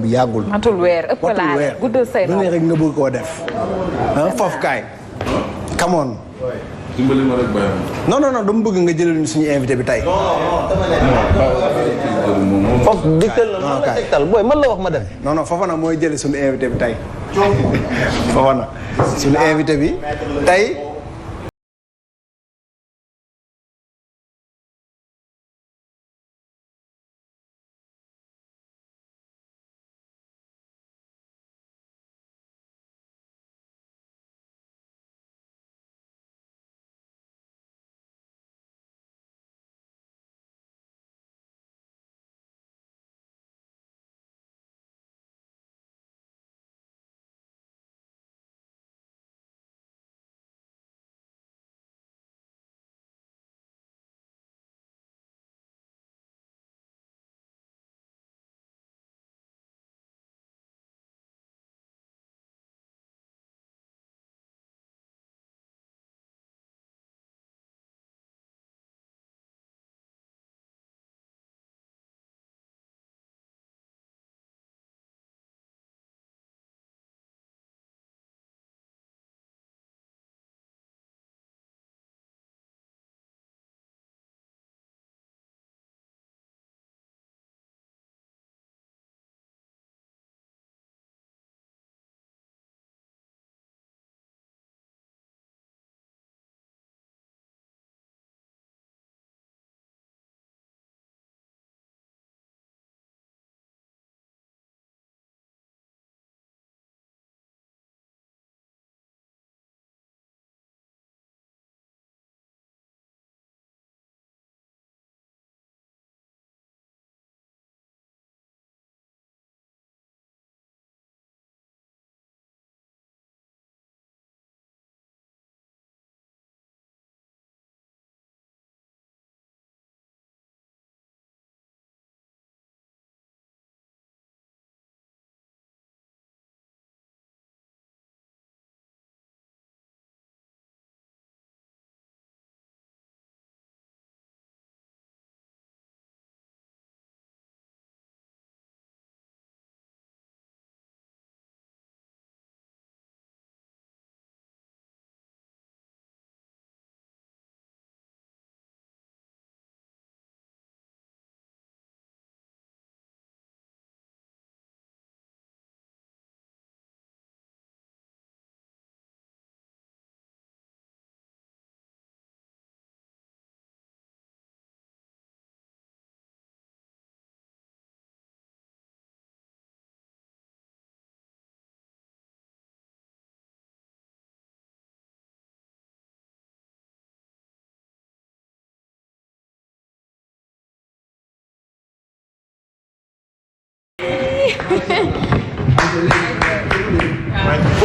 bi yàggul. matul weer ëpp laa guddal say noonu rek nga bëgg koo def. foofu kaay. come on. dimbali ma rek bayam. non dama bëgg nga jëlal ñu suñu invité bi tey. foofu dikkal la ma la tegtal booy man la wax ma dem. non Fofana mooy jëli suñu invité bi tey. Fofana suñu invité bi tey.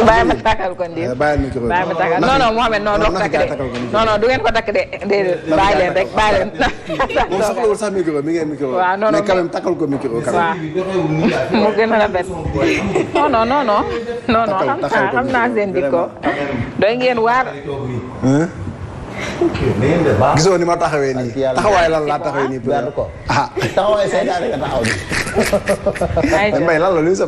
bàyyi ma takkal ko nii. bàyyi ma takkal non Mohamed non doo ko takk de non du ngeen ko takk de déedéet bàyyi leen rek bàyyi leen. moom soxlawul sax micro mi ngeen micro. waaw non mais quand même takkal ko micro. waaw mu gën a rafet. non xam naa seen dikko doy ngeen waar. gisoo ni ma taxawee nii taxawaay lan laa taxawee nii. ah taxawaay saytaane nga taxaw nii. Mbaye lan la luy sa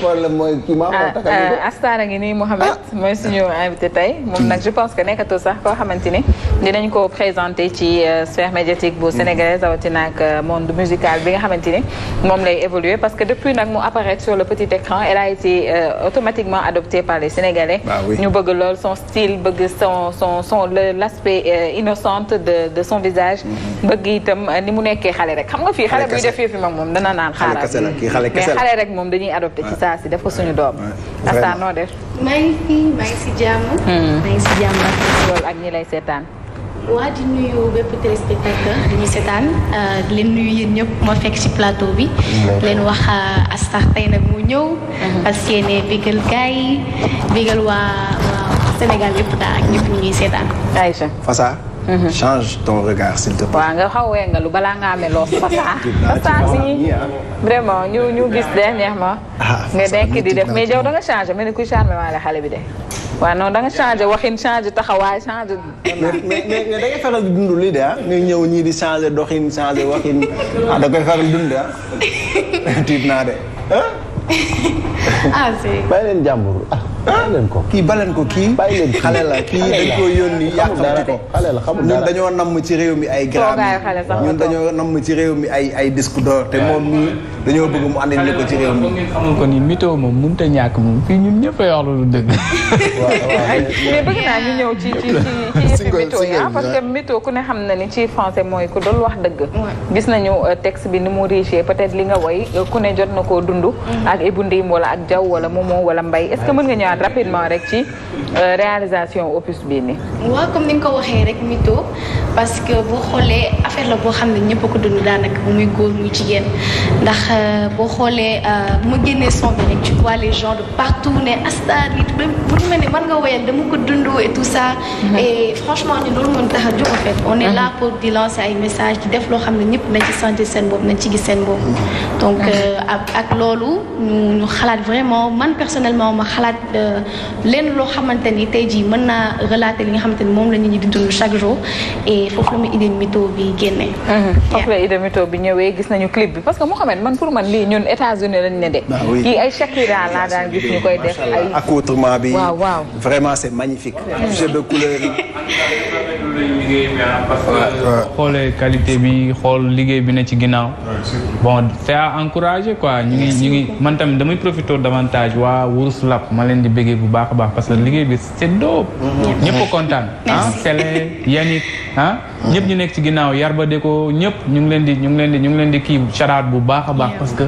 problème mooy kii maa ko taxaw. Astana ngi nii Mohamed mooy suñu invité tey moom nag je pense que nekkatul sax koo xamante ni dinañ ko présenté ci sphère médiatique bu sénégalaise rawatina ak monde musical bi nga xamante ni moom lay évoluer parce que depuis nag mu apparaître sur le petit écran elle a été automatiquement adoptée par les Sénégalais. ñu bëgg lool son style bëgg son l'aspect innocente de son visage. bëgg itam ni mu nekkee xale rek xam nga fii xale buy def fii mag moom dana naan xaaral mais xale rek moom dañuy adopté ci saa si def ko suñu doom. Asta noo def. maa ngi si jàmm. maa ngi si jàmm loolu ak ñi lay seetaan. waa di nuyu bépp téléspectateur di ñu seetaan di leen nuyu yéen ñëpp ma fekk ci plateau bi. leen wax Asta tey nag mu ñëw. parce que yéen bégal gars yi bégal waa Sénégal yëpp daal ak ñëpp ñu ngi seetaan. Aïcha Fassa. change ton regard s'il te plaît. waaw nga xaw a nga lu balaa ngaa amee loos Fassa si vraiment ñu gis dernièrement. nga nekk di def mais yow da nga changé mel ni kuy charmé waale xale bi de. waaw non da nga changé waxin changé taxawaay changé. mais da ngay faral di dund lii de ngay ñëw ñii di changé doxin changé waxin da koy faral di dund tiit naa de. ah c'est. bàyyi leen jàmbur bàyyi leen ko. kii baleen ko kii. bàyyi leen xale la kii dañ ko yónni yàqamti ko. xale la xamul dara ñun dañoo namm ci réew mi ay Grammy. ñun dañoo namm ci réew mi ay disque d'or te moom nii dañoo bëgg mu andil ñu ko ci réew mi. xamul ko ni mytho moom mënut a ñàkk moom fii ñun ñëpp a wax lu dëgg. mais bëgg naa ñu ñëw ci yëfi mytho yi parce que mytho ku ne xam na ni ci français mooy ku dul wax dëgg. gis nañu texte bi ni mu riche peut-être li nga woy ku ne jot na koo dund. ak Ibou Ndim wala ak Diaw wala Momo wala Mbaye est-ce que mën nga ñëwaat rapidement rek ci réalisation opus bii nii. waaw comme ni nga ko waxee rek mytho parce que boo xoolee affaire la boo xam ne ñëpp a ko dund daanaka bu muy góor muy jigéen ndax boo xoolee bu ma génnee son bi rek tu vois les gens de partout ne Astar yi bu ñu mel ne man nga woyal dama ko dund et tout ça. et franchement ñu loolu moo tax a jóg en fait. on est là pour di lancer ay messages di def loo xam ne ñëpp nañ ci sentir seen bopp nañ ci gis seen bopp. donc ak loolu ñu xalaat vraiment man personnellement ma xalaat lenn loo xamante ni tey jii mën naa relater li nga xamante ni moom la nit ñi di dund chaque jour et foofu la muy idée mytho bi génnee. foofu la idée mytho bi ñëwee gis nañu clip bi parce que Mouhamed man pour man lii ñun États-Unis lañ ne de. kii ay Shakira laa daan gis ñu koy def ay. accoutrement bi. waaw vraiment c'est magnifique. jeu de couleur yi. parce que xoolee qualité bi xool liggéey bi ne ci ginnaaw. bon c'est à encourager quoi ñu ngi man tamit damay profiter davantage waa Wurus Lab ma leen di bëggee bu baax a baax parce que liggéey bi c'est dope. ñëpp a kontaan. Sele Yannick ñëpp ñu nekk ci ginnaaw Yarba Deko ñëpp ñu ngi leen di kii charaat bu baax a baax parce que.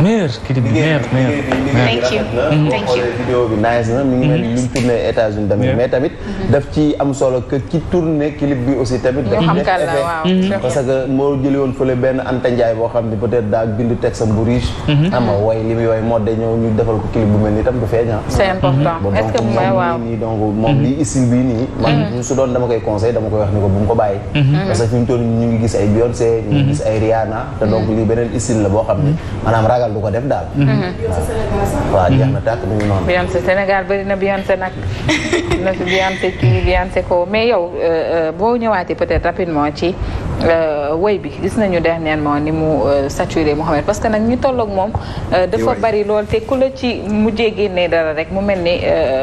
meilleur clip bi meilleur. thank you vidéo bi nice na mi ngi mel ni ñu tourné États-Unis tamit mais tamit daf ci am solo que ki tourné clip bi aussi tamit daf ci def effet parce que moo jëli woon fële benn Anta Ndiaye boo xam ne peut-être daa bind texte bu riche ama way li muy way moo de ñëw ñu defal ko clip bu mel ni tam du feeña c'est important est-ce que waaw nii donc moom lii style bii nii man su doon dama koy conseil dama koy wax ni ko bu mu ko bàyyi parce que fi mu toll ñu ngi gis ay Beyoncé ñu ngi gis ay Rihanna te donc lii beneen style la boo xam ne maanaam ragal du ko def daal. waaw jeex na tàkk mu ngi noonu. Beyoncé Sénégal bëri na Beyoncé nag na fi Beyoncé kii Beyoncé ko mais yow boo ñëwaatee peut-être rapidement ci woy bi gis nañu dernièrement ni mu saturé Mouhamed parce que nag ñu tolloog moom. dafa bari lool te ku la ci mujjee génnee dara rek mu mel ni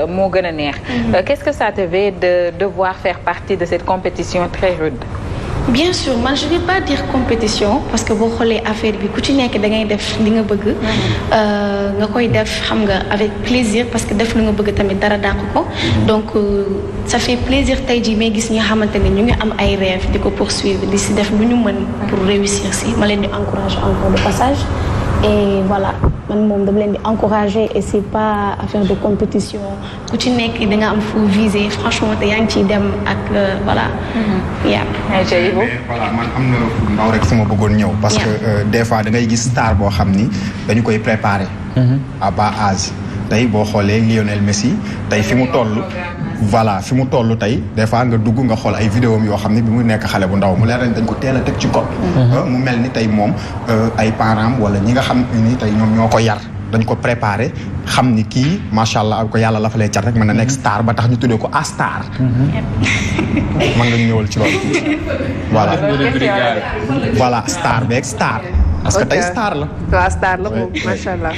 moo gën a neex. Qu'est-ce que ça te fait de devoir faire partie de cette compétition très rude? bien sûr man je vais pas dire compétition parce que boo xoolee affaire bi ku ci nekk da ngay def li nga bëgg. nga koy def xam nga avec plaisir parce que def li nga bëgg tamit dara dàq ko. donc ça fait plaisir tey jii may gis ñi nga xamante ne ñu ngi am ay rêves di ko poursuivre di si def lu ñu mën pour réussir si ma leen di encourager encore de passage. et voilà man moom dama leen di encourager et c'est pas affaire de compétition ku ci nekk da nga am fu viser franchement te yaa ngi ciy dem ak voilà. voilà man am na ndaw rek fu ma bëggoon ñëw. parce que des fois da ngay gis star boo xam ni dañu koy préparer. à bas âge tey boo xoolee Lionel Messi tey fi mu toll. voilà fi mu toll tey des fois nga dugg nga xool ay vidéo yoo xam ne bi mu nekk xale bu ndaw mu leer dañ ko teel a teg ci code. mu mel ni tey moom ay parents wala ñi nga xam ni tey ñoom ñoo ko yar dañ ko préparer xam ni kii macha allah ko yàlla la fa lay cat rek mën na nekk star ba tax ñu tuddee ko Astar. mën nga ñëwal ci loolu. voilà star beeg star. parce que tey star la. waaw star la moom macha allah.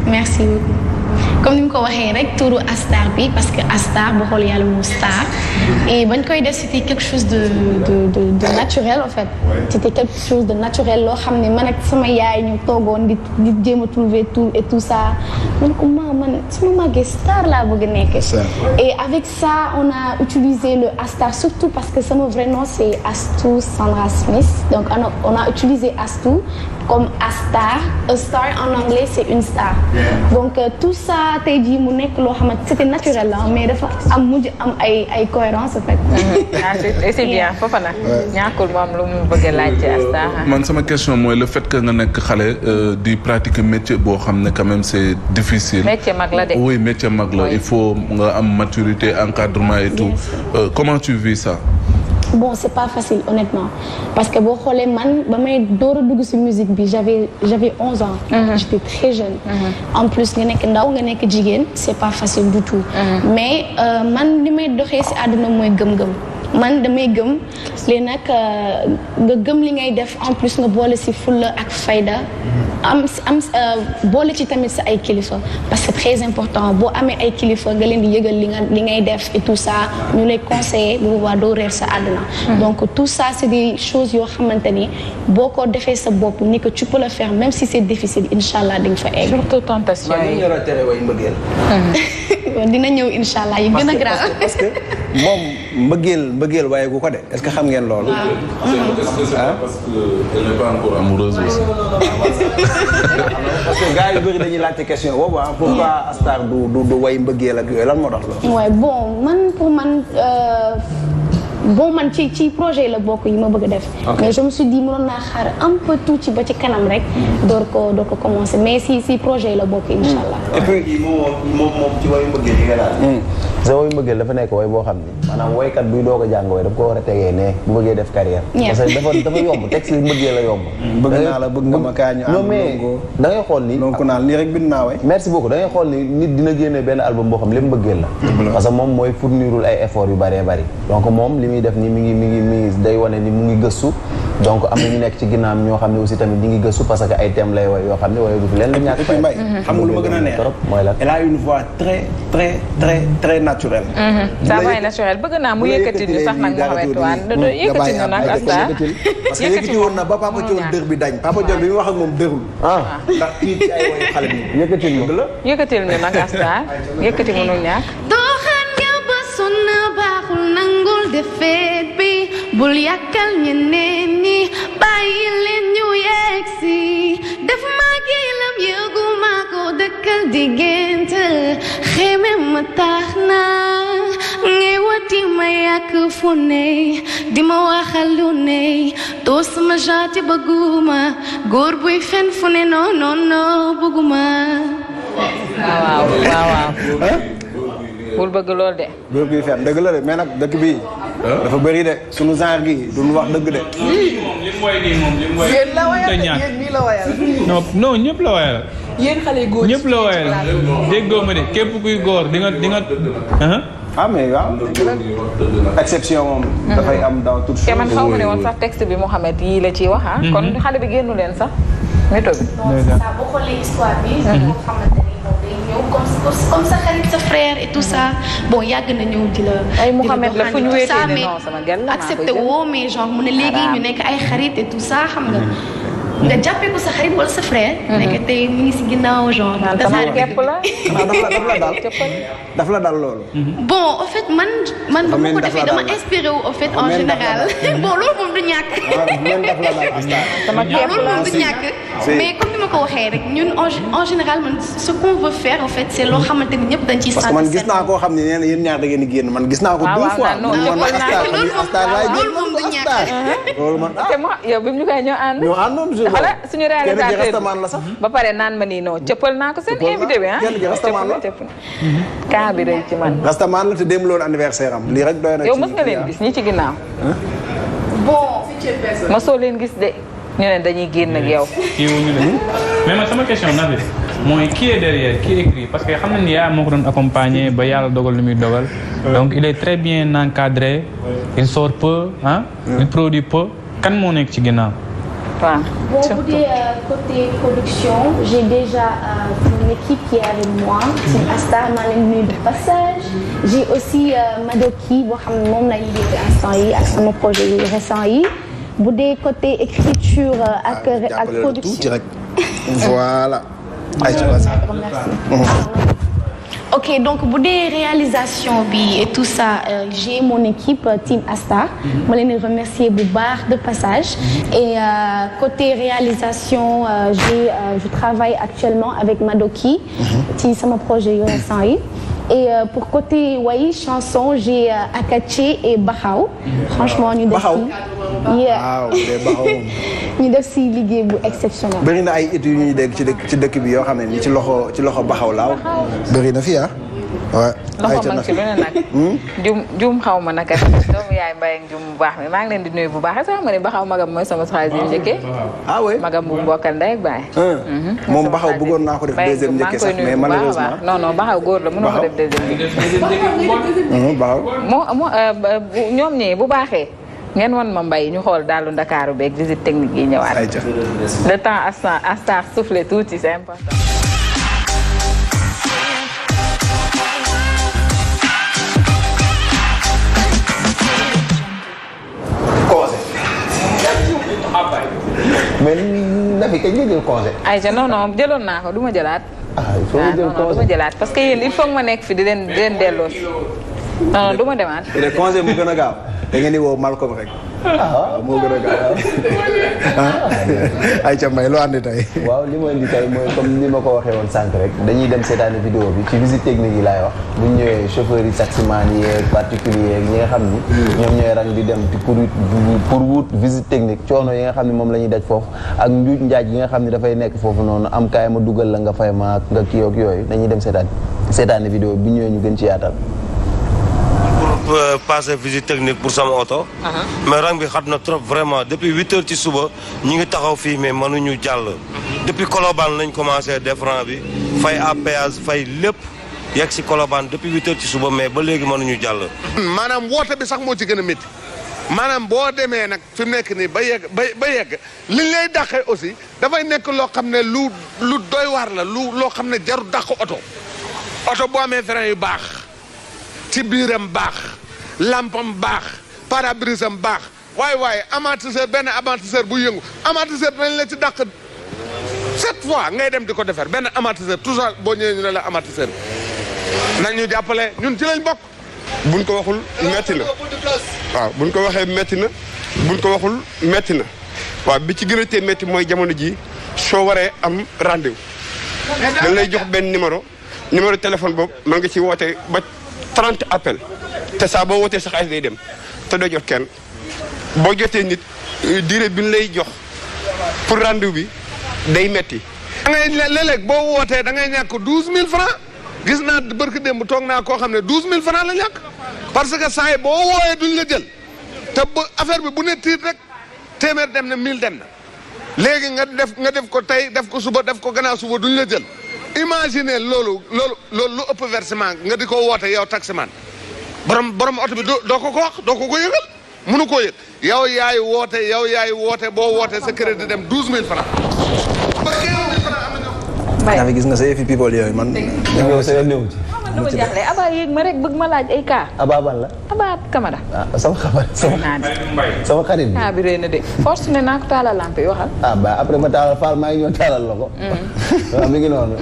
merci beaucoup. comme ni mu ko waxee rek turu Astar bi parce que Astar boo xool yàlla moom star et bañ koy def c'était quelque chose de naturel en fait. c'était quelque chose de naturel loo xam ne man ak sama yaay ñu toogoon di jéem a trouver tout et tout ça man ko man sama màggee star laa bëgg a nekk. et avec ça on a utilisé le Astar surtout parce que sama vrai nom c'est Astou Sandra Smith donc on a utilisé Astou comme Astar. A star en anglais c'est une star. donc tout ça tey jii mu nekk loo xamante c'était naturel la mais dafa am mujj am ay cohérence en fait. et c'est bien foofa nag. ñàkkul moom lu mu bëgg a laaj ci Astar. man sama question mooy le fait que nga nekk xale di pratiquer métier boo xam ne quand même c'est difficile. métier mag la de. oui métier mag la il faut nga am maturité encadrement et tout comment tu vis ça. bon c'est pas facile honnêtement parce que boo xoolee man ba may door a dugg ci musique bi j'avais 11 ans. j'étais très jeune. en plus nga nekk ndaw nga nekk jigéen c'est pas facile du tout. mais man li may doxee ci àdduna mooy gëm-gëm. man damay gëm léegi nag nga gëm li ngay def en plus nga boole si fulla ak fayda am boole ci tamit sa ay kilifa parce que c'est très important boo amee ay kilifa nga leen di yëgal li ngay def et tout ça ñu lay conseiller bu boobaa doo réer sa àdduna donc tout ça c'est des choses yoo xamante ni boo ko defee sa bopp ni que tu peux le faire même si c'est difficile inchallah di nga fa egg. surtout tentation yi ñu la tere way mbëggeel. dina ñëw inchallah yu gën a grave parce que moom mbëggeel waaye gu ko de est-ce que xam ngeen loolu. parce que elle n'est pas encore amoureuse aussi. parce que gars yu bëri dañuy laajte question boobu pourquoi Astar du way mbëggeel ak yooyu lan moo tax la. ouais bon man ci projet yi la bokk yi ma bëgg a def. mais je me suis dit mënoon naa xaar un peu tuuti ba ci kanam rek door ko commencer mais si projet yi la bokk incha allah. et puis moom ci wayu mbëggeel yi nga daal. sa wayu mbëggeel dafa nekk way boo xam ni maanaam waykat buy doog a jàng way daf ko war a tegee ne bu bëggee def carrière. parce que dafa yomb texte yi mbëggeel la yomb. bëgg naa la bëgg nga ma kaa ñu am. non mais da ngay xool ni. donc naan lii rek bind naa way. merci beaucoup da ngay xool ni nit dina génne benn album boo xam lépp mbëggeel la. parce que moom mooy fournirul ay efforts yu bëree bëri donc moom li muy def ni mi ngi day wane ni mu ngi gëstu donc am na ñu nekk ci ginnaam ñoo xam ne aussi tamit ñi ngi gëstu parce que ay thèmes lay woy yoo xam ne woy bu fi leen la ñàkk fay. xam nga lu ma gën a neex mooy lan elle a une voix très naturelle. sa voix naturelle bëgg naa mu yëkkati ñu sax nag Mouhamed Wane yëkkati ñu nag Astar parce que yëkkati woon na ba Papa Thione dër bi dañ Papa Thione bi mu wax ak moom dërul ndax kii ci ay woy xale bi yëkkatil ñu nag Astar yëkkati mënul ñàkk. baaxul nangul defeet bi bul yàkkal ñeneen ñi bàyyi leen ñu yegsi def ma gilam yëgu ma ko dëkkal diggante xeme ma tax na ngay wati ma yàq fu ne di ma waxal lu ne doo sama jaati bëgguma góor buy fen fu ne non bëgguma waaw bul bëgg lool de. góor gi fen dëgg la de mais nag dëkk bi dafa bëri de sunu genre gi duñu wax dëgg de. yéen la wayal yéen mii la wayal. non ñëpp la wayal. yéen xale góor ñëpp la wayal déggoo ma de képp kuy góor di nga. mais waaw exception moom. dafay am dans toute chose. te man xaw ma ne woon sax texte bi Mouhamed yii la ciy wax kon xale bi génnu leen sax méthode bi. boo xoolee histoire bi. moo xamante ni moom day ñëw comme sa xarit sa frère et tout ça bon yàgg na ñëw di la. ay Mouhamed la fu ñu wéetee ne non sama gel la accepté woo mais genre mu ne léegi ñu nekk ay xarit et tout ça xam nga. nga jàppee ko sa xarit wala sa frère. nekk tey mu ngi si ginnaaw genre. sama képp la. daf la dal loolu. bon en fait man ba ma ko defee dama inspiré wu en fait en général. bon loolu moom du ñàkk. sama képp loolu moom du ñàkk. mais comme ni ma ko waxee rek ñun en général man ce qu'on veut faire en fait c'est loo xamante ni ñëpp dañ ciy. parce que man gis naa koo xam ne nee na yéen ñaar da ngeen di génn man gis naa ko 2 fois. loolu moom du ñàkk. loolu man yow bi ñu koy ñoo ànd. ñoo àndoon xala suñu réalisateur la sax. ba pare naan ma nii non cëppal naa ko seen invité bi kenn gi rastaman la kaa bi rëy ci man. rastaman la te démb loon anniversaire am lii rek doy na. yow mës nga leen gis ñi ci ginnaaw. bon. mosoo leen gis de ñu ne dañuy génn ak yow. kii wuñu de mais man sama question Nafi mooy qui est derrière qui écrit parce que xam nañ ni yaa moo ko doon accompagner ba yàlla dogal lu muy dogal. donc il est très bien encadré. il sort peu il produit peu kan moo nekk ci ginnaaw. Bon, côté production, j'ai déjà une équipe qui est avec moi, Team Astar, Malène de passage. J'ai aussi Madoki, mon avec mon projet récent. Boudé côté écriture avec production. Voilà. Merci. Ok, donc pour des réalisations et tout ça, j'ai mon équipe Team Astar. Je les remercier Boubar de passage. Et côté réalisation, je travaille actuellement avec Madoki, qui c'est mon projet récent. Et pour côté chanson, j'ai Akache et Bahao. Franchement, nous ñu def si liggéey bu exceptionnel. bëri na ay études yu ñuy dégg ci dëkk bi yoo xam ne ni ci loxo Baxaw laaw bëri na fi waaw loxo mag ci lu ne nag. jum xaw ma naka doomu yaay Mbaye ak jum bu baax mi maa ngi leen di nuyu bu baax est-ce que xam nga ni Baxaw magam mooy sama troisième njëkkee. ah oui magam bu bokkal ndey ak baay. moom Baxaw bëggoon naa ko def deuxième njëkkee sax mais malheureusement. non Baxaw góor la mënoo ko def deuxième njëkkee. Baxaw. ñoom ñii bu baaxee. ngeen won ma Mbaye ñu xool dalu Ndakaaru beeg visite technique yi ñëwaat. le temps à star souffler tuuti c'est important. mais Nafi kañ nga jël congé. ayca non jëloon naa ko du ma jëlaat. du ma jëlaat parce que yéen il faut ma nekk fi di leen delloo si. non du ma demaat. te congé mu gën a gaaw da ngeen di woo Malcolm rek. moo gën a gaaw. ayca Mbaye loo andi tey. waaw li ma indi tey mooy comme ni ma ko waxee woon sànq rek dañuy dem seetaani vidéo bi ci visite technique yi laay wax bu ñu ñëwee chauffeurs yi taximan yi ak particulier ñi nga xam ni ñoom ñooy rang di dem pour wut visite technique coono yi nga xam ne moom la ñuy daj foofu ak njuuj njaaj yi nga xam ne dafay nekk foofu noonu am kaay ma dugal la nga fay ma nga kii ak yooyu dañuy dem seetaani vidéo bi ñëwee ñu gën ci yaatal. passer visite technique pour sama oto. mais rang bi xat na trop vraiment depuis 8 heures ci suba ñi ngi taxaw fii mais mënuñu jàll. depuis Colobane lañ commencé def rang bi fay à péage fay lépp yegg si Colobane depuis 8 heures ci suba mais ba léegi mënuñu jàll. maanaam woote bi sax moo ci gën a métti maanaam boo demee nag fi mu nekk nii ba yegg liñ lay dàqee aussi dafay nekk loo xam ne lu doy waar la loo xam ne jarul dàq oto boo amee frein yu baax. ci biiram baax lampam baax pare-brise am baax waaye amortisseur benn amortisseur bu yëngu amortisseur dañ la ci dàq 7 fois ngay dem di ko defar benn amortisseur toujours boo ñëwee ñu ne la amortisseur nañ ñu jàppale ñun ci lañ bokk. buñ ko waxul metti na waaw buñ ko waxee metti na buñ ko waxul metti na waaw bi ci gën a tee metti mooy jamono ji soo waree am rendez-vous dañ lay jox benn numéro téléphone boobu mën nga ci woote ba 30 appel te saa boo wootee sa xaalis day dem te doo jot kenn boo jotee nit durée bi ñu lay jox pour rendez-vous bi day metti. da ngay léeg-léeg boo wootee da ngay ñàkk 12000 francs gis naa barki démb toog naa koo xam ne 12000 francs la ñàkk parce que saa yi boo wooyee duñ la jël te ba affaire bi bu ne tiit rek téeméer dem na 1000 dem na léegi nga def ko tey def ko suba def ko gannaaw suba duñ la jël. Imaginez loolu lu ëpp versement nga di ko woote yow taximan borom oto bi doo ko wax doo ko yëgal mënu koo yëg yow yaay woote boo wootee sa crédit dem 12000 francs ba 15000 francs am na yaa ngi gis nga sa yëfi people yooyu man. yow sa yoon newu ci. man dama jaaxle Aba yéeg ma rek bëgg ma laaj ay cas. Aba ban la. Aba Camara. sama xarit bi. cas bi rëy na de force ne naa ko taalal lampe yi waxal. après ma taalal Fall maa ngi ñëw taalal la ko. waaw mi ngi noonu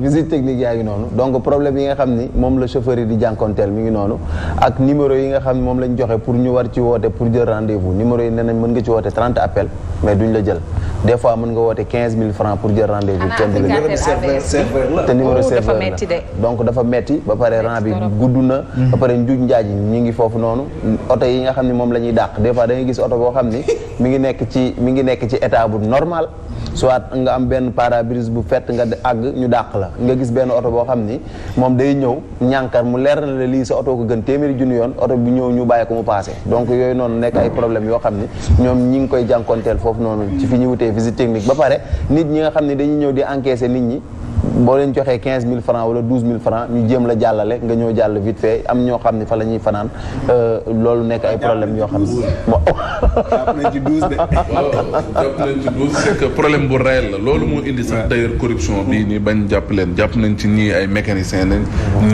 visite technique yaa ngi noonu donc problème yi nga xam ni moom la chauffeur yi di jànkonteel mi ngi noonu ak numéro yi nga xam ni moom lañ joxe pour ñu war ci woote pour jël rendez-vous numéro yi nee nañ mën nga ci woote 30 appels mais duñ la jël des fois mën nga woote 15000 francs pour jël rendez-vous. kenn du la jël te numéro serveur la donc dafa metti ba pare rang bi gudd na ba pare njuuj njaaj yi ñu ngi foofu noonu oto yi nga xam ne moom la ñuy dàq des fois da ngay gis oto boo xam ni mi ngi nekk ci état bu normal soit nga am benn pare-brise bu fett nga àgg ñu dàq la nga gis benn oto boo xam ni moom day ñëw ñànkar mu leer na la lii sa oto ko gën téeméeri junni yoon oto bi ñëw ñu bàyyi ko mu passé donc yooyu noonu nekk ay problème yoo xam ni ñoom ñi ngi koy jànkonteel foofu noonu ci fi ñu wutee visite technique ba pare nit ñi nga xam ne dañuy ñëw di encaisser nit ñi boo leen joxee 15000 francs wala 12000 francs ñu jéem la jàllale nga ñëw jàll vite fait am ñoo xam ne fa la ñuy fanaan loolu nekk ay problème yoo xam ne jàpp nañ ci 12 de. jàpp nañ ci 12 c'est que problème bu réel la loolu moo indi sax d'ailleurs corruption bii nii bañ jàpp leen jàpp nañ ci ñii ay mécaniciens lañ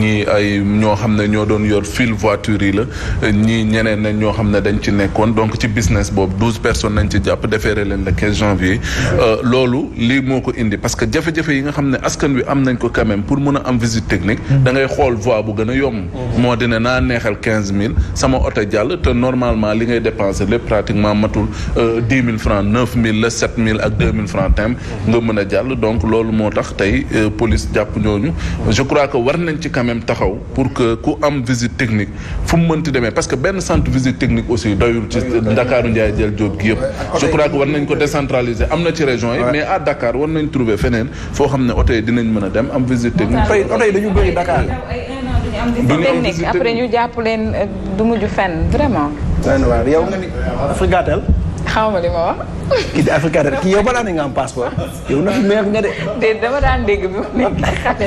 ñii ay ñoo xam ne ñoo doon yor fil voiture yi la ñii ñeneen nañ ñoo xam ne dañ ci nekkoon donc ci business boobu 12 personnes nañ ci jàpp déféré leen le 15 janvier loolu lii moo ko indi parce que jafe-jafe yi nga xam ne askan wi am nañ ko quand même pour mun a am visite technique da ngay xool voie bu gën a yomb moo dina naa neexal 15000 sama oto jàll te normalement li ngay dépenser lépp pratiquement matul 10 000 francs 9000 la 7000 ak 2000 francs tem nga mën a jàll donc loolu moo tax tey police jàpp ñooñu je crois que war nañ ci quand même taxaw pour que ku am visite technique fu mu mënti demee parce que benn centre visite technique aussi doyul ci Ndakaaru Ndiaye jël Diop gi yëpp je crois que war nañ ko décentraliser am na ci région yi mais à Dakar war nañ trouver feneen foo xam ne oto yi dinañ mën a dem am visite technique. oto yi dañu bëri Dakar. technique après ñu jàpp leen du mujj fenn vraiment. yow nga ni Africatel. xaw ma li ma wax. kii di Africatel kii yow balaa ne nga am passeport yow na fi meef nga de. déedéet dama daan dégg bi mu nekk xale.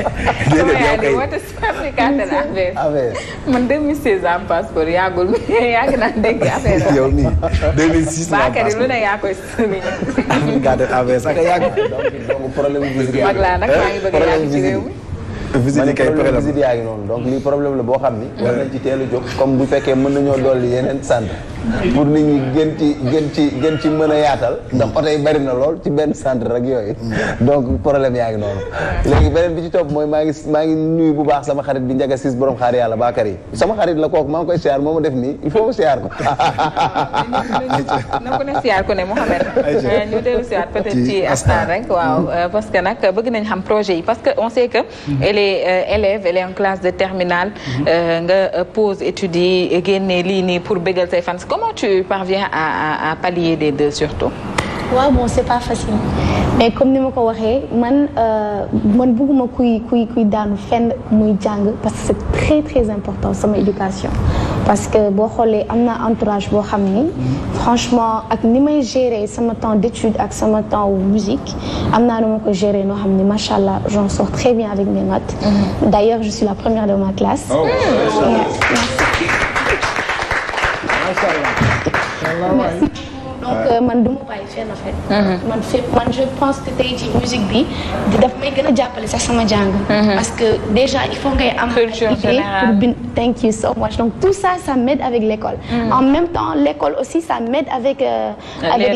déedéet yow kay woote si Africatel affaire. man 2016 am passeport yàggul yàgg naa dégg affaire la. yow nii 2006 la am Bakary lu ne yaa koy sëmi. Africatel affaire sax yàgg. donc problème bu mag laa nag maa ngi bëgg a yàgg ci réew mi. visite kay visite yaa ngi noonu donc lii problème la boo xam ni war nañ ci teel a jóg comme bu fekkee mën nañoo dolli yeneen centre pour nit ñi gën ci mën a yaatal ndax oto yi bari na lool ci benn centre rek yooyu donc problème yaa ngi noonu léegi beneen bi ci topp mooy maa ngi nuyu bu baax sama xarit bi Ndiaga Ciss borom xaar yàlla Bakary sama xarit la kooku maa ngi koy siyaar moo ma def nii il faut mu siyaar ko na ko ne siyaar ko ne Mouhamed ñu dellu siyaar peut-être ci Astar rek waaw parce que nag bëgg nañ xam projet yi parce que on sait que elle est élève elle est en classe de terminale nga pause études yi génne lii nii pour bégal say fans comment tu parviens à pallier les deux surtout. waaw bon c'est pas facile mais comme ni ma ko waxee man bëgguma kuy daanu fenn muy jàng parce que c'est très très important sama éducation parce que boo xoolee am na entourage boo xam ni franchement ak ni may gérer sama temps d'étude ak sama temps musique am naa nu ma ko gérer noo xam ni macha allah j'en sors très bien avec mes notes. D'ailleurs je suis la première de ma classe. Oh, merci. Donc man du ma bàyyi fenn en fait. man je pense que tey ci musique bi daf may gën a jàppale sax sama jàng. parce que déjà il faut ngay am culture générale pour thank you so much donc tout ça m'aide avec l'école. En même temps l'école aussi ça m'aide avec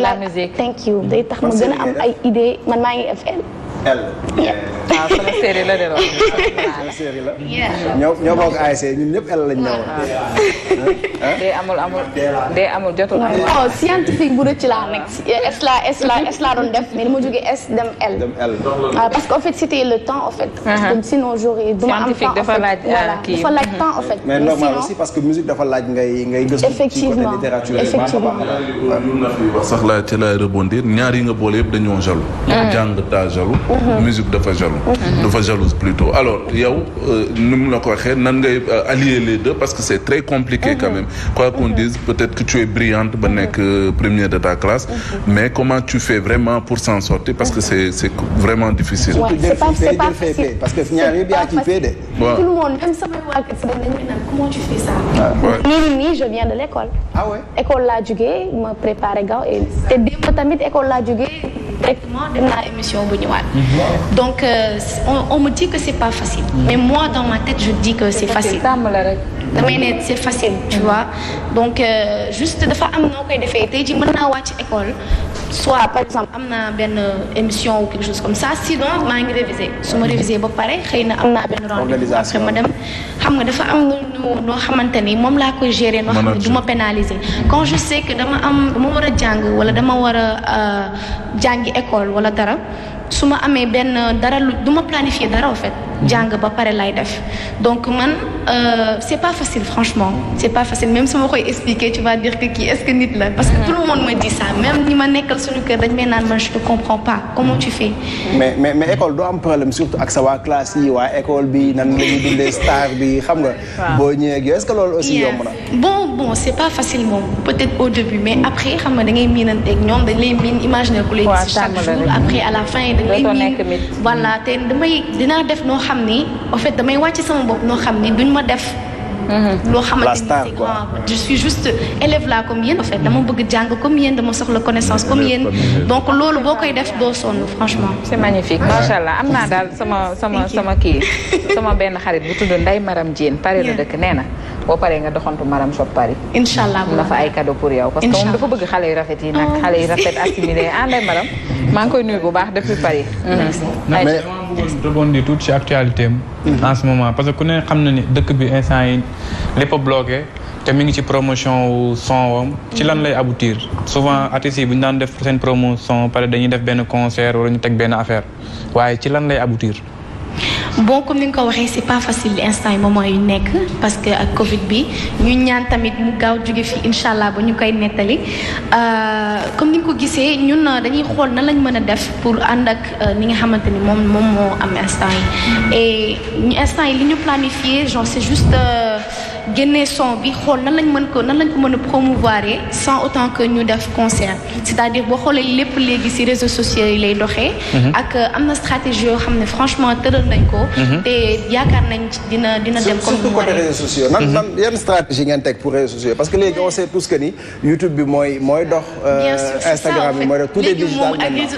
la musique. thank you day tax ma gën a am ay idées man maa ngi FL. waaw sama série la de lool. série la. ñoo bokk ASC ñun ñëpp L lañ ñëwoon. dee amul jotul amul. non scientifique bu rëcc laa nekk S laa doon def mais dama jógee S dem L. parce que en fait c'était le temps en fait. sinon j'aurais duma am temps dafa laaj kii dafa laaj temps en fait. mais normal aussi parce que musique dafa laaj ngay gëstu ci côté littérature. effectivement wax sax laa ci laay rebondir ñaar yi nga boole yëpp dañoo jaloux. jàng taa jaloux. musique dafa jaloux. dafa jalouse plutôt alors yow nu mu la ko waxee nan ngay allier les deux parce que c'est très compliqué quand même quoi qu'on dise peut-être que tu es brillante ba nekk première de ta classe mais comment tu fais vraiment pour s'en sortir parce que c'est vraiment difficile. c'est pas facile parce que ñaar yëpp yaa ci fee de. tout le monde même sama waa kër dañu naan comment tu fais ça. nii je viens de l'école. ah ouais école laa jógee ma préparé gaaw et te démb tamit école laa jógee directement dem naa émission bu ñëwaat. donc on me dit que c'est pas facile. mais moi dans ma tête je dis que c'est facile. damay ne c'est facile tu vois donc juste dafa am noo koy defee tey jii mën naa wàcc école soit par exemple am na benn émission ou quelque chose comme ça sinon maa ngi réviser su ma réviser ba pare xëy na am naa benn rendez-vous après ma dem xam nga dafa am noo xamante ni moom laa koy gérer noo xam ne du ma pénaliser quand je sais que dama war a jàng wala dama war a jàngi école wala dara su ma amee benn dara lu du ma planifier dara en fait jàng ba pare lay def donc man c'est pas facile franchement c'est pas facile même su ma koy expliquer tu vas dire que kii est-ce que nit la parce que tout le monde me dit ça même ñi ma nekkal suñu kër dañ may naan man je ne comprends pas comment tu fais. mais école doo am problème surtout ak sa waa classe yi waa école bi nan la ñuy dundee star bi xam nga. boo ñëwee ak yow est-ce que loolu aussi yomb na. bon c'est pas facile moom peut-être au début mais après xam nga da ngay miinanteeg ñoom dañ lay miin imaginer ku lay gis chaque jour après à la fin dañ lay miin voilà te dinaa def noo xam ni en fait damay wàcc sama bopp noo xam ni duñ ma def. loo xamante ni je suis juste élève là comme yéen en fait dama bëgg jàng comme yéen dama soxla connaissance comme yéen donc loolu boo koy def doo sonn franchement. c'est magnifique macha allah am naa daal sama kii sama benn xarit bu tudd Ndeye Maram Diène Paris la dëkk nee na boo paree nga doxantu Maram Shop Paris. incha am na fa ay cadeau pour yow. parce que moom dafa bëgg xale yu rafet yi nag xale yu rafet assimilé Ndeye Maram maa ngi koy nuyu bu baax depuis Paris. mais rebondir tuuti ci actualité am en ce moment parce que ku ne xam na ni dëkk bi instant yi lépp a bloqué te mi ngi ci promotion wu son wam ci lan lay aboutir souvent artistes yi bu ñu daan def seen promotion pare dañuy def benn concert wala ñu teg benn affaire waaye ci lan lay aboutir. bon comme ni nga ko waxee c'est pas facile instant yi moment yu nekk parce que ak Covid bi ñu ñaan tamit mu gaaw jóge fi incha allah ba ñu koy nettali comme ni nga ko gisee ñun dañuy xool nan lañ mën a def pour ànd ak ni nga xamante ni moom moo am instant yi et ñu instant yi li ñu planifié genre c'est juste génne son bi xool nan lañ ko mën a promouvoir sans autant que ñu def concert c'est-à-dire boo xoolee lépp léegi ci réseaux sociaux yi lay doxee ak am na stratégie yoo xam ne franchement tëral nañ ko te yaakaar nañ dina dem comme surtout côté réseaux sociaux nan yan stratégie ngeen teg pour réseaux sociaux parce que léegi on sait tous que ni YouTube bi mooy dox Instagram bi mooy dox tout est digital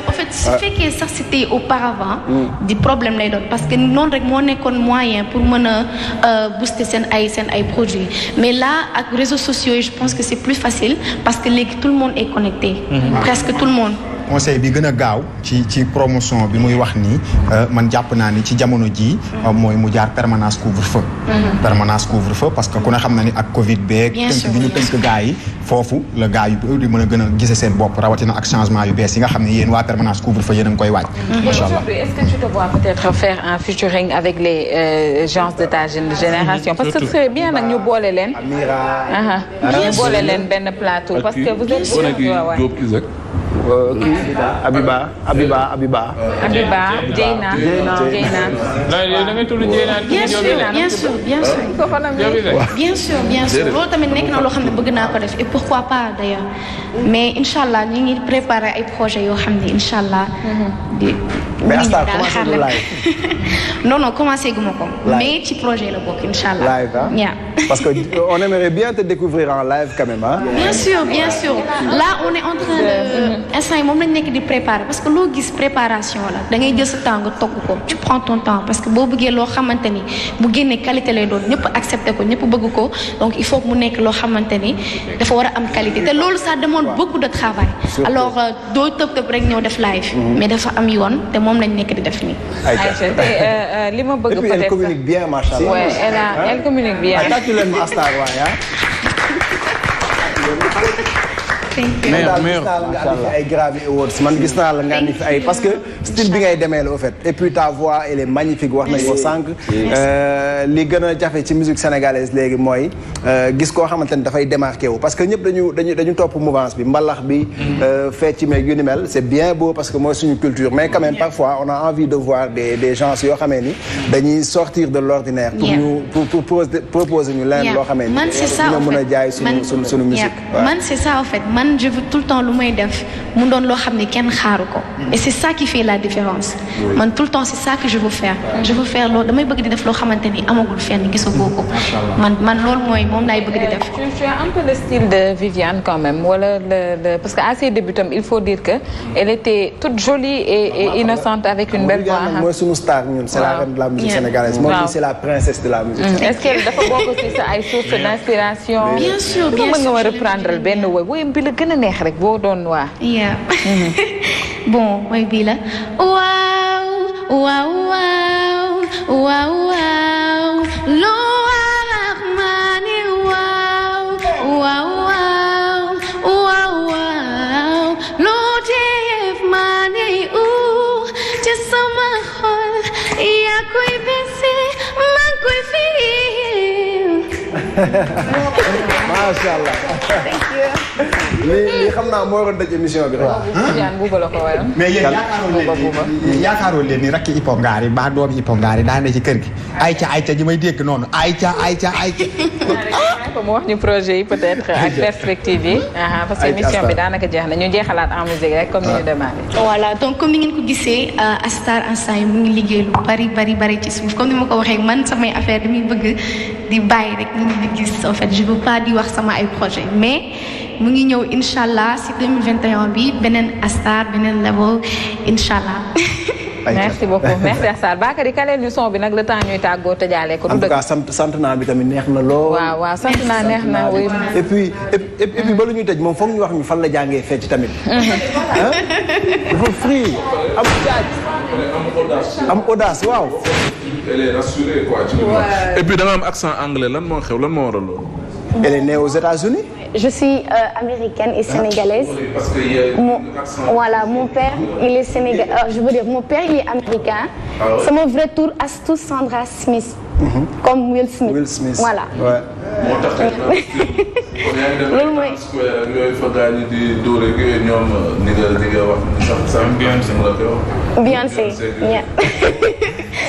en fait su fekkee sax c'était auparavant di problème lay doon parce que noonu rek moo nekkoon moyen pour mën a booster seen ay produits mais là ak réseaux sociaux yi je pense que c'est plus facile parce que léegi tout le monde est connecté presque tout le monde conseil bi gën a gaaw ci promotion bi muy wax nii man jàpp naa ni ci jamono ji mooy mu jaar permanence couvre-feu permanence couvre-feu parce que ku ne xam na ni ak Covid beeg tënk bi ñu tënk gaa yi foofu la gaa yu di mën a gën a gise seen bopp rawatina ak changement yu bees yi nga xam ne yéen waa permanence couvre-feu yéen a ngi koy waaj macha allah. Est-ce que tu te vois peut-être faire un featuring avec les gens de ta génération parce que ce serait bien nag ñu boole leen ñu boole leen benn plateau parce que vous êtes Abiba Dieyna. Bien sûr. loolu tamit nekk na loo xam ne bëgg naa ko def et pourquoi pas d'ailleurs mais incha allah ñu ngi préparer ay projets yoo xam ne incha allah. mais Astar commencé du live. non commencé guma ko. mais ci projet la bokk incha allah. live parce que on aimerait bien te découvrir en live quand même bien sûr là on est en train de instant yi moom lañ nekk di préparer parce que loo gis préparation la da ngay jël sa temps nga togg ko tu prends ton temps parce que boo bëggee loo xamante ni bu génnee qualité lay doon ñëpp accepté ko ñëpp bëgg ko donc il faut que mu nekk loo xamante ni dafa war a am qualité te loolu ça demande beaucoup de travail alors doo tëb rek ñëw def live mais dafa am yoon te moom lañ nekk di def nii. li ma bëgg peut-être elle communique bien macha allah. ouais elle communique bien. tàccu leen ma Astar waay mais ay Grammy Awards man gis naa la nga andi fi ay parce que style bi ngay demee la au fait et puis ta voix elle est magnifique wax nañ ko sànq li gën a jafe ci musique sénégalaise léegi mooy gis koo xamante ni dafay démarqué wu parce que ñëpp dañu topp mouvance bi mbalax bi fecc meeg yu ni mel c'est bien beau parce que mooy suñu culture mais quand même parfois on a envie de voir des gens yoo xamee ni dañuy sortir de l'ordinaire pour proposer ñu leen loo xamee ni dina mën a jaay suñu musique man c'est ça en fait man je veux tout le temps lu may def mu doon loo xam ne kenn xaaru ko et c'est ça qui fait la différence man tout le temps c'est ça que je veux faire loolu damay bëgg di def loo xamante ni amagul fenn gisagoo ko man loolu mooy moom laay bëgg di def. tu as un peu le style de Viviane quand même wala parce que à ses débuts il faut dire que elle était toute jolie et innocente avec une belle voix. mooy sunu star ñun c'est la reine de la musique sénégalaise moom c'est la princesse de la musique sénégalaise. est-ce que dafa bokk ci sa ay sources d'inspiration. bien sûr mën nga ma reprendre benn woy bi la gën a neex rek boo doon waa. bon mooy bii la. waaw lu wax maa ni waaw lu def maa ni ci sama xol yaa koy bese maa koy fii. Masha Allah. lii xam naa moo waroon daj émission bi rek. mais yéen yaakaaroo leen ni rakki Hip Hop Ngary ba doom Hip Hop Ngary daa ne ci kër gi. ayca ji may dégg noonu ayca. mu wax ñu projet yi peut-être ak perspective yi. parce que émission bi daanaka jeex na ñu jeexalaat en musique rek comme ni ñu demandé. voilà donc comme ni ngeen ko gisee Astar instant yi mu ngi liggéey lu bari ci suuf comme ni ma ko waxee man samay affaire damay bëgg di bàyyi rek ñu ngi gis en fait je veux pas di wax sama ay projet mais mu ngi ñëw incha allah si 2021 bi beneen Astar beneen level incha allah. merci beaucoup merci Astar Bakary kaleel ñu son bi nag le temps ñuy tàggoo tëjaale ko. en tout cas sant naa bi tamit neex na lool. waaw sant naa neex na oui. et puis ba lu ñuy tëj moom foog ñu wax ñu fan la jàngee fecc tamit. dafa free am jaaj am audace waaw. elle est rassurée quoi. et puis da nga am accent anglais lan moo xew lan moo waral loolu. elle est née aux États-Unis je suis américaine et sénégalaise. Parce que voilà, mon père, il est sénégalais. Je veux dire, mon père, il est américain. C'est mon vrai tour, Astou Sandra Smith. Comme Will Smith. Will Smith. Voilà. Ouais. moo tax loolu mooy yooyu fa gaañu di dóore ak yooyu ñoom ni nga wax sax Beyoncé mu la koy wax. Beyoncé.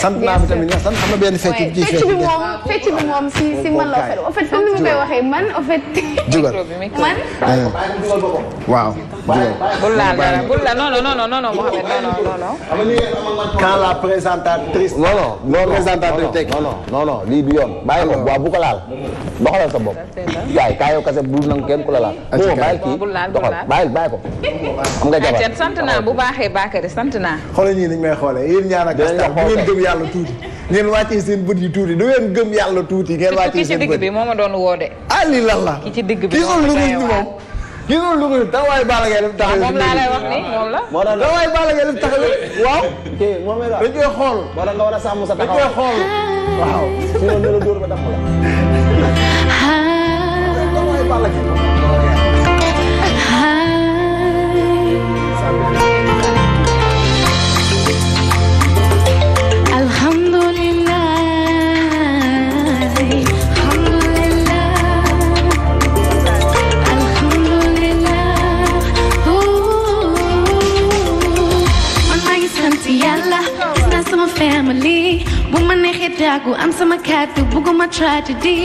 sant naa fi tamit sant xam nga benn fecc bi fecc bi moom si man la en fait comme ni ma koy waxee man en fait. jugal man. waaw jugal. bul laal dara bul laal non Mohamed non. quand la présentatrice. non lii du yoon. bàyyi ko waaw bu ko laal. doxalal sa bopp. yaay kaa yow kese bul nangu kenn ku la laal. bàyyi kii doxal bàyyi ko. am nga jabar sant naa bu baaxee Bakary sant naa. xoolal ñii ni ñu may xoolee yéen ñaar ak Astar bu ngeen gëm yàlla tuuti ngeen wàccee seen bët yi tuuti du ngeen gëm yàlla tuuti ngeen wàccee seen bët yi. ki ci digg bi moo ma doon woo de. ah lii lan la. ki ci digg bi kii sol lu ni moom. kii sol lu ni taxawaay Balla Gaye def taxawee. moom laa lay wax ni moom la. taxawaay Balla Gaye def taxawee waaw. kii moom la dañ koy xool. wala nga war a sàmm sa dañ koy xool waaw. sinon ne la dóor ba taxaw la. taxawaay Balla Gaye. family bu ma neexee daagu am sama kàddu bugguma tragedy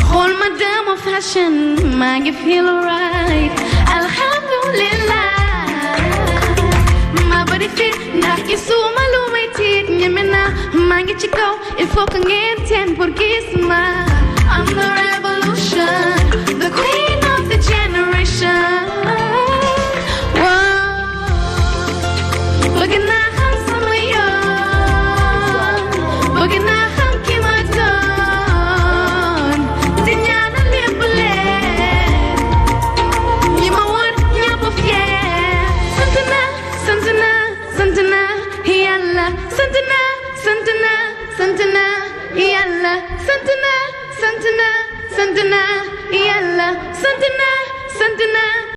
xool ma dama fashion maa ngi feel alright alhamdulillah ma bari fit ndax gisuma lu may tiit ñeme naa maa ngi ci kaw il faut que ngeen teen pour gis ma I'm the revolution the queen of the generation bëgg naa Santana, yalla, Santana.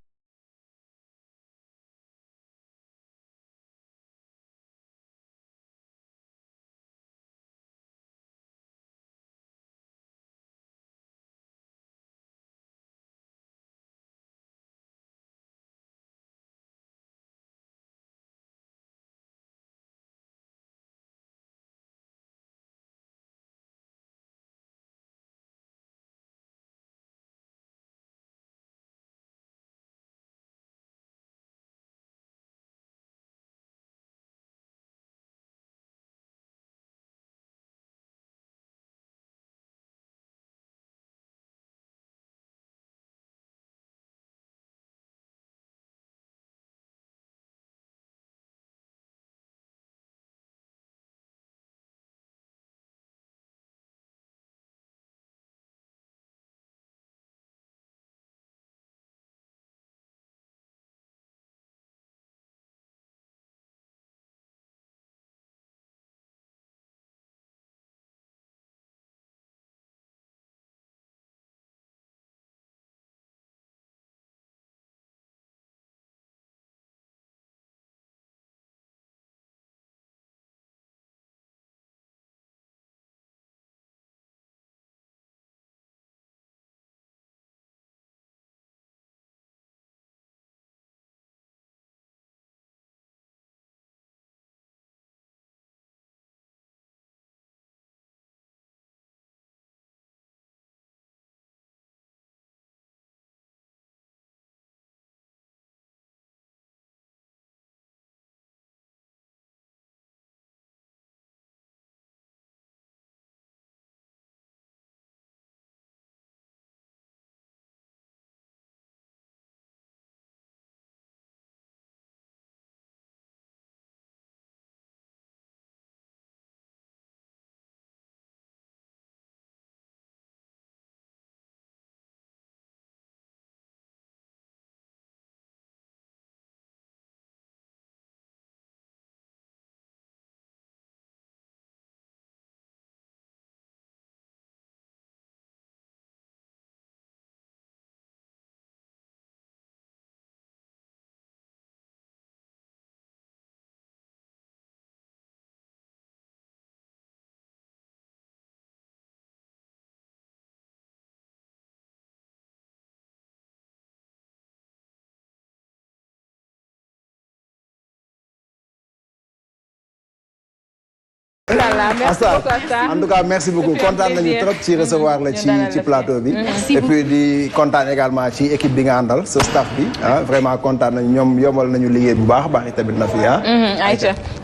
En tout cas merci beaucoup kontaan nañu trop ci recevoir la ci plateau bi. et puis di kontaan également ci équipe bi nga àndal sa staff bi vraiment kontaan nañu ñoom yombal nañu liggéey bu baax a baax tamit na fi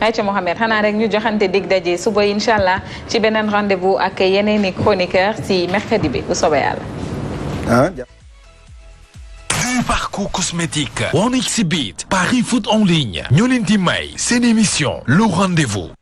Aïcha Mohamed xanaa rek ñu joxante dig daje suba incha allah ci beneen rendez-vous ak yeneen i chroniqueurs ci mercredi bi bu soobee yàlla. Du parcours cosmétique 1xBet Paris Foot en ligne ñoo leen di may seen émission le rendez-vous.